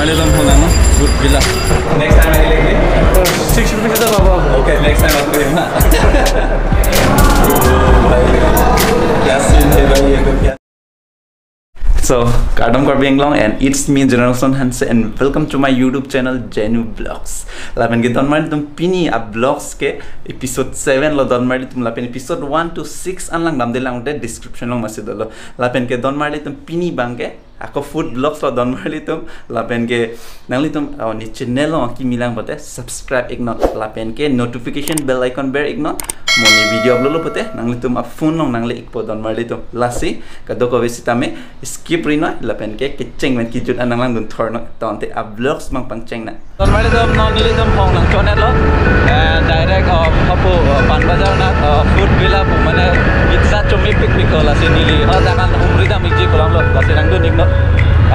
Mali dom hola no. Good villa. Next time I like it. 6 rupees da baba. Okay, next time आपको देना. Yasin है भाई ये क्या? So, Kadam Karbianglong and it's me Generation Hanse and welcome to my YouTube channel Genu Vlogs. Lapen ke don mari tum pini a vlogs ke episode 7 lo don mari tum lapen episode 1 to 6 anlang dam delang de description long masih dolo. Lapen ke don mari tum pini bangke ako food vlogs lo don mari tum lapen ke nangli tum ni channel lo ki milang bote subscribe ignore lapen ke notification bell icon bear ignore moni video upload lo bote nangli tum a phone long nangli ikpo don mari tum lasi kadoko visita me skip rino lapen ke kiceng men kijut anang lang dun thorno tonte a vlogs mang pangcheng na don mari tum no nili tum phong lang chonet lo and direct of hapu pan bazar na food villa pu mane pizza chumi picnic ko lasi nili ha jangan umri da miji kolam lo lasi nang dun igno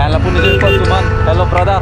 and lapun nili ko tuman hello brother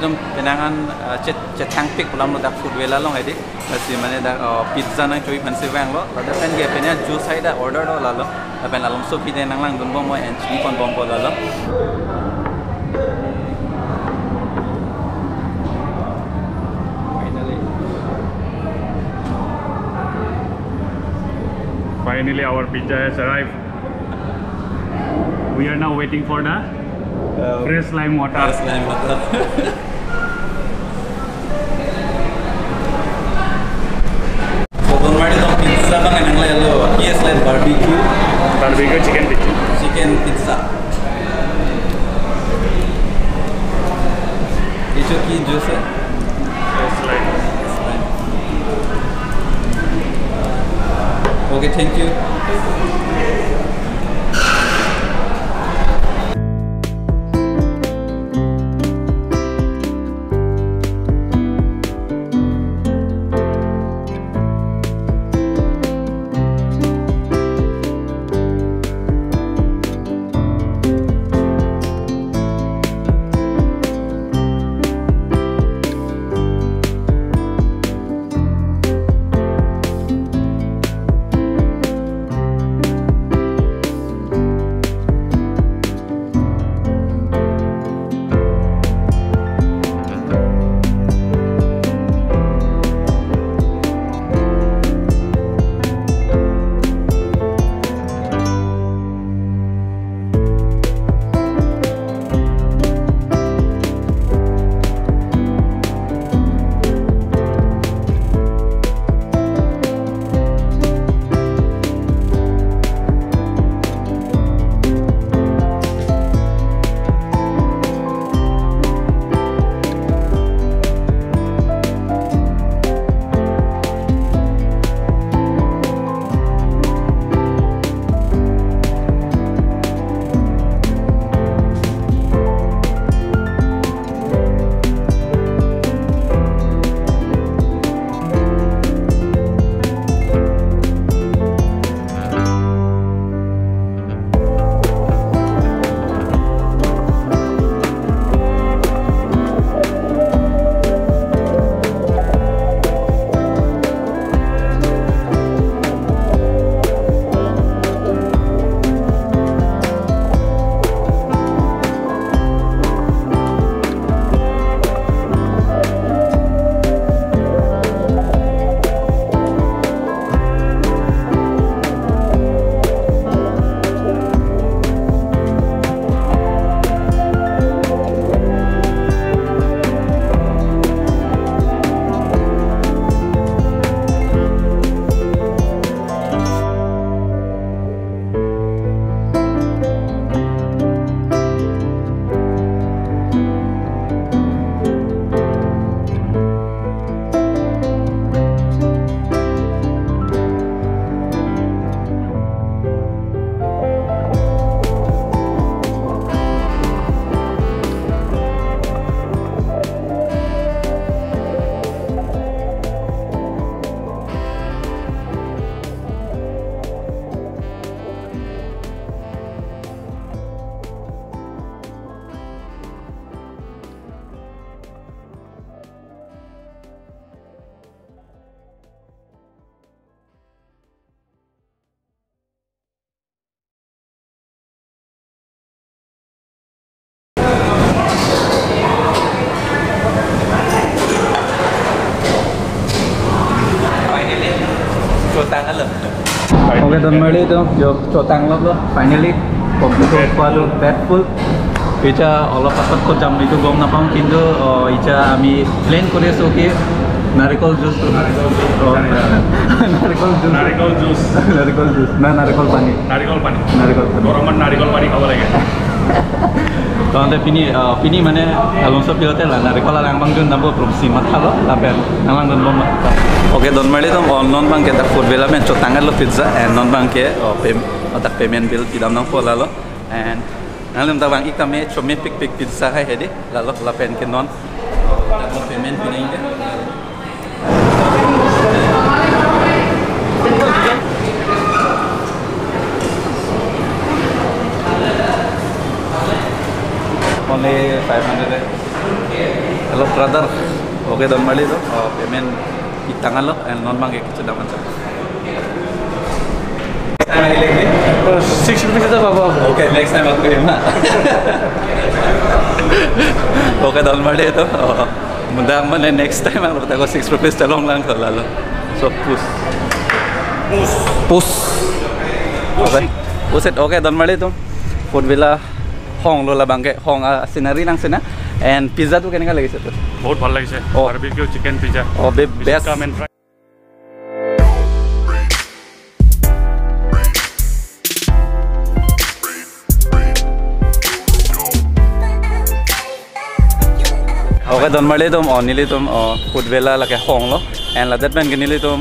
Tum penangan cetang pik pulam lo dak food villa long edi masih mana dak pizza nang cuy pansi bang lo ada pen ge penya juice hay da order lo lalo pen alom so pide nang lang dun bom mo and chini kon bom po lalo Finally our pizza has arrived. We are now waiting for the fresh lime water. Pizza bang nang lelo yes like barbecue chicken pizza itu ki juice fresh lime. Okay, thank you. don't worry itu yo cotang lo finally komputer kuadu peaceful icha olop papat ko jam itu gom napang kindu icha ami plan kore so ki narikol juice narikol juice na narikol pani গরমত নারিকল পানী খাব লাগে তহঁতে পিনি মানে alonso pilote la narikol lang bang jun nabo proxy mathalo lapen nalang don bom oke don mali tom non bang ke ta food vela men chotangal lo pizza and non bang ke otak payment bill tidam nang pola lo and nalum ta bang ikame chome pick pizza hai hedi lalo lapen ke non payment pinain ke only 500 hello brother okay don mali to payment itangan lo and non bang ke sudah macam 6 rupees itu baba okay next time aku terima okay don mali to mudah mana next time aku tak 6 rupees tolong lang ko lalo so push okay puset okay don mali to food villa hong lo la bangke hong scenery nang sena and pizza tu keneka lagise to বহুত ভাল লাগিছে barbecue chicken pizza best কাম and okay don mali tom onili tom food vela la ke hong lo and la that ben genili tom